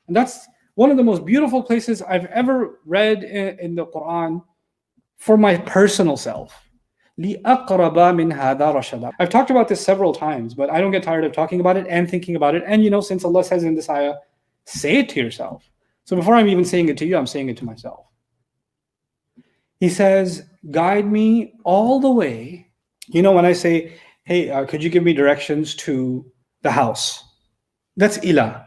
And that's one of the most beautiful places I've ever read in the Quran for my personal self. لِأَقْرَبَ مِنْ هَذَا رَشَدًا. I've talked about this several times, but I don't get tired of talking about it and thinking about it. And since Allah says in this ayah, say it to yourself. So before I'm even saying it to you, I'm saying it to myself. He says, guide me all the way. When I say, hey, could you give me directions to the house? That's ila.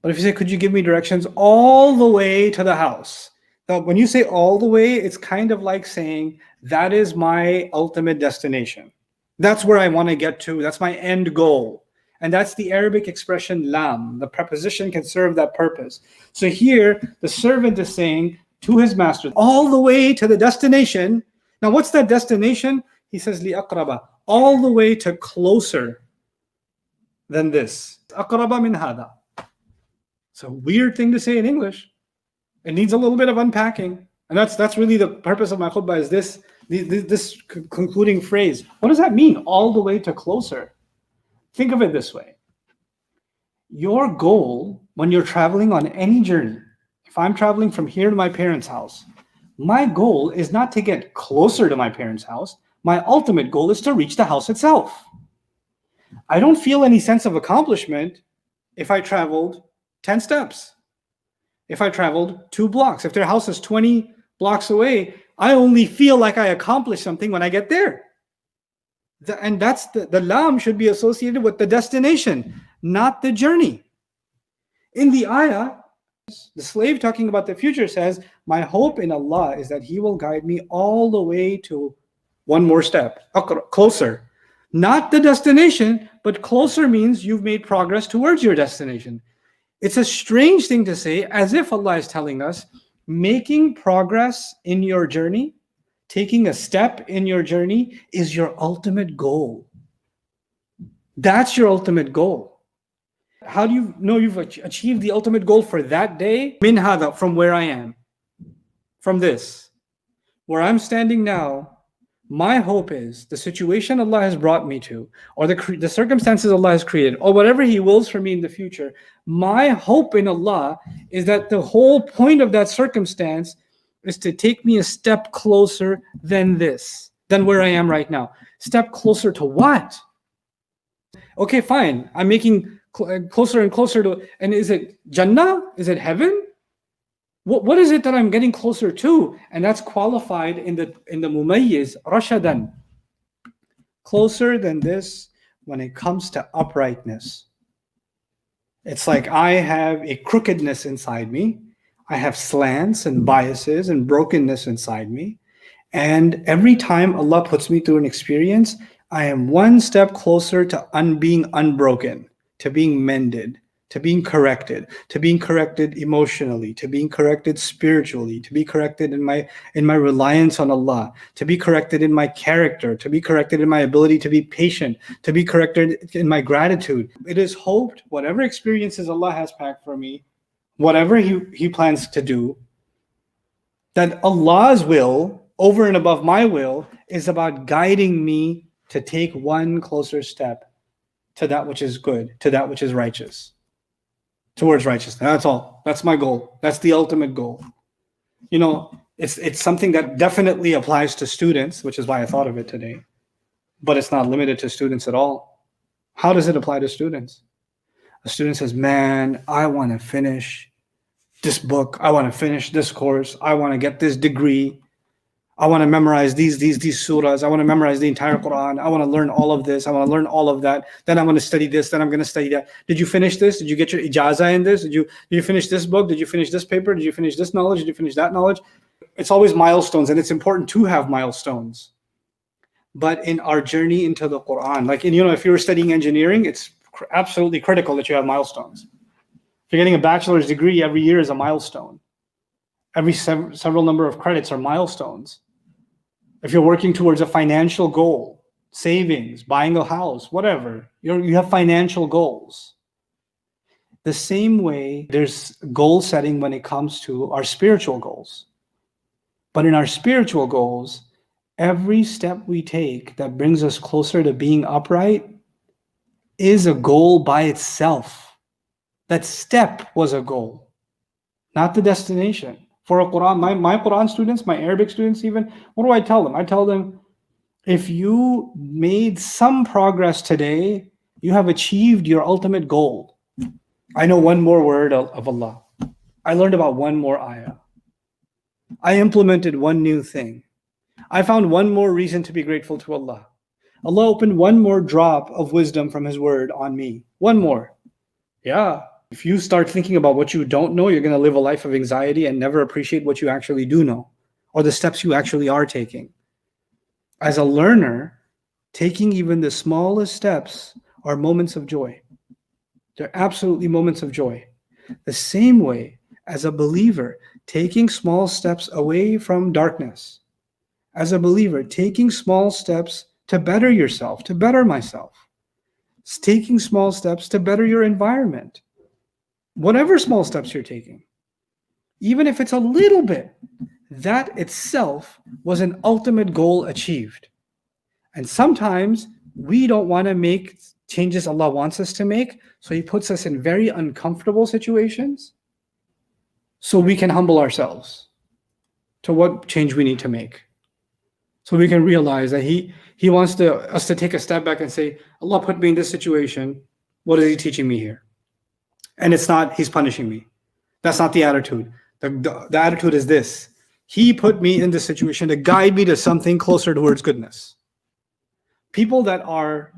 But if you say, could you give me directions all the way to the house? Now, when you say all the way, it's kind of like saying, that is my ultimate destination. That's where I want to get to. That's my end goal. And that's the Arabic expression lam. The preposition can serve that purpose. So here, the servant is saying to his master, all the way to the destination. Now, what's that destination? He says, li aqraba, all the way to closer than this. Aqraba min hada. It's a weird thing to say in English. It needs a little bit of unpacking. And that's really the purpose of my khutbah, is this concluding phrase. What does that mean? All the way to closer. Think of it this way. Your goal when you're traveling on any journey, if I'm traveling from here to my parents' house, my goal is not to get closer to my parents' house. My ultimate goal is to reach the house itself. I don't feel any sense of accomplishment if I traveled 10 steps. If I traveled 2 blocks. If their house is 20 blocks away, I only feel like I accomplished something when I get there. And that's the lam should be associated with the destination, not the journey. In the ayah, the slave talking about the future says, my hope in Allah is that He will guide me all the way to one more step, closer. Not the destination, but closer means you've made progress towards your destination. It's a strange thing to say, as if Allah is telling us, making progress in your journey, taking a step in your journey is your ultimate goal. That's your ultimate goal. How do you know you've achieved the ultimate goal for that day? Min hada, from where I am. From this. Where I'm standing now, my hope is the situation Allah has brought me to, or the circumstances Allah has created, or whatever He wills for me in the future, my hope in Allah is that the whole point of that circumstance is to take me a step closer than where I am right now. Step closer to what? Okay, fine. I'm making closer and closer to, and is it Jannah? Is it heaven? What is it that I'm getting closer to? And that's qualified in the mumayyiz, rashadan. Closer than this when it comes to uprightness. It's like I have a crookedness inside me. I have slants and biases and brokenness inside me. And every time Allah puts me through an experience, I am one step closer to being unbroken, to being mended, to being corrected emotionally, to being corrected spiritually, to be corrected in my reliance on Allah, to be corrected in my character, to be corrected in my ability to be patient, to be corrected in my gratitude. It is hoped whatever experiences Allah has packed for me, whatever He plans to do, that Allah's will over and above my will is about guiding me to take one closer step to that which is good, to that which is righteous. Towards righteousness. That's all. That's my goal. That's the ultimate goal. It's something that definitely applies to students, which is why I thought of it today. But it's not limited to students at all. How does it apply to students? A student says, man, I want to finish this book. I want to finish this course. I want to get this degree. I want to memorize these surahs. I want to memorize the entire Quran. I want to learn all of this. I want to learn all of that. Then I'm going to study this. Then I'm going to study that. Did you finish this? Did you get your ijazah in this? Did you finish this book? Did you finish this paper? Did you finish this knowledge? Did you finish that knowledge? It's always milestones, and it's important to have milestones. But in our journey into the Quran, like if you were studying engineering, it's absolutely critical that you have milestones. If you're getting a bachelor's degree, every year is a milestone. Every several number of credits are milestones. If you're working towards a financial goal, savings, buying a house, whatever, you have financial goals. The same way there's goal setting when it comes to our spiritual goals. But in our spiritual goals, every step we take that brings us closer to being upright is a goal by itself. That step was a goal, not the destination. For a Quran, my Quran students, my Arabic students even, what do I tell them? I tell them, if you made some progress today, you have achieved your ultimate goal. I know one more word of Allah. I learned about one more ayah. I implemented one new thing. I found one more reason to be grateful to Allah. Allah opened one more drop of wisdom from His word on me. One more. Yeah. If you start thinking about what you don't know, you're going to live a life of anxiety and never appreciate what you actually do know or the steps you actually are taking. As a learner, taking even the smallest steps are moments of joy. They're absolutely moments of joy. The same way as a believer, taking small steps away from darkness. As a believer, taking small steps to better yourself, to better myself. It's taking small steps to better your environment. Whatever small steps you're taking, even if it's a little bit, that itself was an ultimate goal achieved. And sometimes we don't want to make changes Allah wants us to make, so He puts us in very uncomfortable situations so we can humble ourselves to what change we need to make. So we can realize that He wants us to take a step back and say, Allah put me in this situation. What is He teaching me here? And it's not He's punishing me. That's not the attitude. The attitude is this. He put me in this situation to guide me to something closer towards goodness. People that are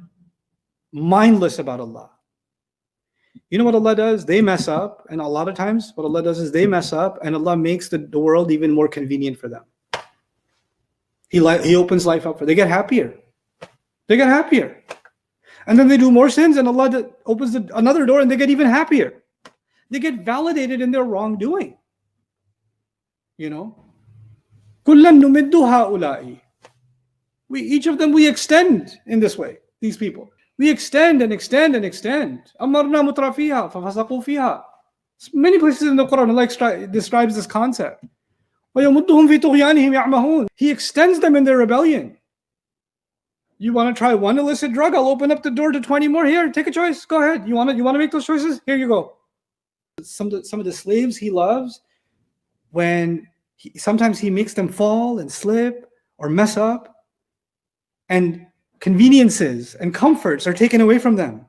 mindless about Allah. You know what Allah does? They mess up. And a lot of times what Allah does is they mess up and Allah makes the world even more convenient for them. He opens life up for them. They get happier. They get happier. And then they do more sins and Allah opens another door and they get even happier. They get validated in their wrongdoing. You know? كُلًّا نُمِدُّ هَؤُلَاءِ. Each of them we extend in this way, these people. We extend and extend and extend. أَمَرْنَا مُتْرَفِيهَا فَفَسَقُوا فِيهَا. Many places in the Quran, Allah describes this concept. وَيَمُدُّهُمْ فِي طُغْيَانِهِمْ يَعْمَهُونَ. He extends them in their rebellion. You want to try one illicit drug? I'll open up the door to 20 more. Here, take a choice. Go ahead. You want to make those choices? Here you go. Some of the slaves He loves, when sometimes He makes them fall and slip or mess up, and conveniences and comforts are taken away from them.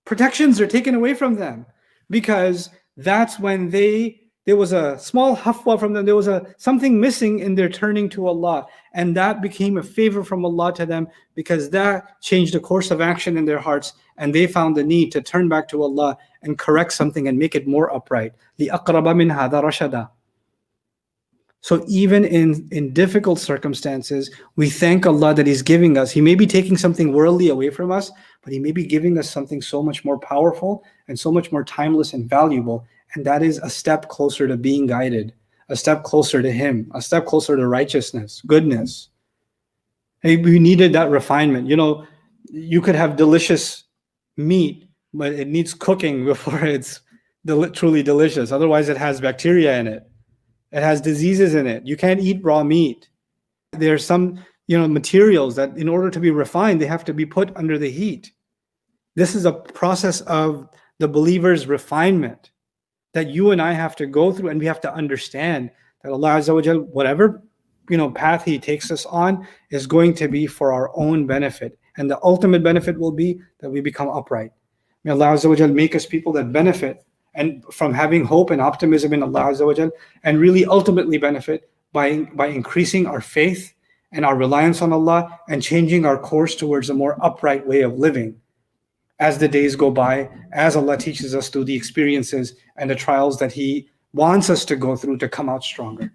Protections are taken away from them, because that's when there was a small hafwa from them. There was something missing in their turning to Allah, and that became a favor from Allah to them, because that changed the course of action in their hearts, and they found the need to turn back to Allah and correct something and make it more upright. لِأَقْرَبَ مِنْ هَذَا رَشَدًا. So even in difficult circumstances, we thank Allah that He's giving us. He may be taking something worldly away from us, but He may be giving us something so much more powerful and so much more timeless and valuable. And that is a step closer to being guided, a step closer to Him, a step closer to righteousness, goodness. Hey, we needed that refinement. You know, you could have delicious meat, but it needs cooking before it's truly delicious. Otherwise, it has bacteria in it. It has diseases in it. You can't eat raw meat. There's some, materials that in order to be refined, they have to be put under the heat. This is a process of the believer's refinement that you and I have to go through, and we have to understand that Allah Azza wa Jal, whatever path He takes us on, is going to be for our own benefit. And the ultimate benefit will be that we become upright. May Allah Azza wa Jal make us people that benefit and from having hope and optimism in Allah Azza wa Jal, and really ultimately benefit by increasing our faith and our reliance on Allah, and changing our course towards a more upright way of living as the days go by, as Allah teaches us through the experiences and the trials that He wants us to go through to come out stronger.